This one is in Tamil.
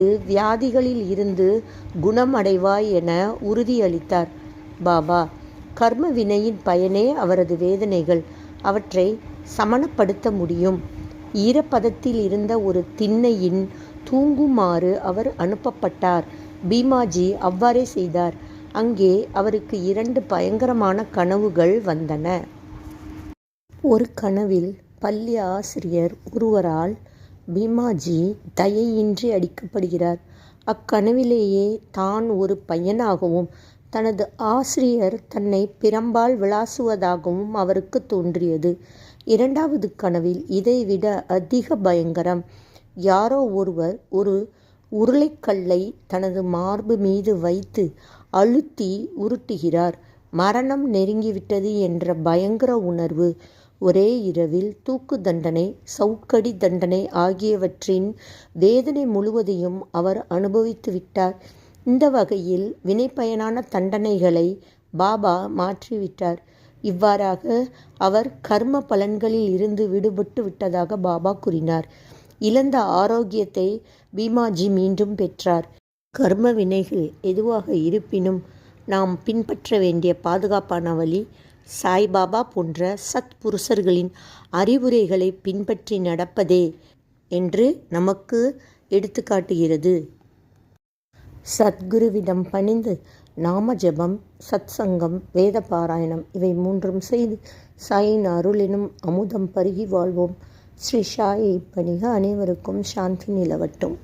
வியாதிகளில் இருந்து குணமடைவாய் என உறுதியளித்தார். பாபா, கர்ம வினையின் பயனே அவரது வேதனைகள். அவற்றை சமனப்படுத்த முடியும். ஈரப்பதத்தில் இருந்த ஒரு திண்ணையின் தூங்குமாறு அவர் அனுப்பப்பட்டார். பீமாஜி அவ்வாறே செய்தார். அங்கே அவருக்கு 2 பயங்கரமான கனவுகள் வந்தன. ஒரு கனவில் பள்ளி ஆசிரியர் ஒருவரால் பீமாஜி தயையின்றி அடிக்கப்படுகிறார். அக்கனவிலேயே தான் ஒரு பையனாகவும் தனது ஆசிரியர் தன்னை பிரம்பால் விளாசுவதாகவும் அவருக்கு தோன்றியது. 2வது கனவில் இதைவிட அதிக பயங்கரம். யாரோ ஒருவர் ஒரு உருளைக்கல்லை தனது மார்பு மீது வைத்து அழுத்தி உருட்டுகிறார். மரணம் நெருங்கிவிட்டது என்ற பயங்கர உணர்வு. ஒரே இரவில் தூக்கு தண்டனை, சவுக்கடி தண்டனை ஆகியவற்றின் வேதனை முழுவதையும் அவர் அனுபவித்து விட்டார். இந்த வகையில் வினைப்பயனான தண்டனைகளை பாபா மாற்றிவிட்டார். இவ்வாறாக அவர் கர்ம பலன்களில் இருந்து விடுபட்டு விட்டதாக பாபா கூறினார். இழந்த ஆரோக்கியத்தை பீமாஜி மீண்டும் பெற்றார். கர்ம வினைகள் எதுவாக இருப்பினும் நாம் பின்பற்ற வேண்டிய பாதுகாப்பான வழி சாய்பாபா போன்ற சத் புருஷர்களின் அறிவுரைகளை பின்பற்றி நடப்பதே என்று நமக்கு எடுத்துக்காட்டுகிறது. சத்குருவிடம் பணிந்து நாம ஜபம், சத் சங்கம், வேத பாராயணம் இவை 3ம் செய்து சாயின் அருள் எனும் அமுதம் பருகி வாழ்வோம். ஸ்ரீ சாயை பணிக. அனைவருக்கும் சாந்தி நிலவட்டும்.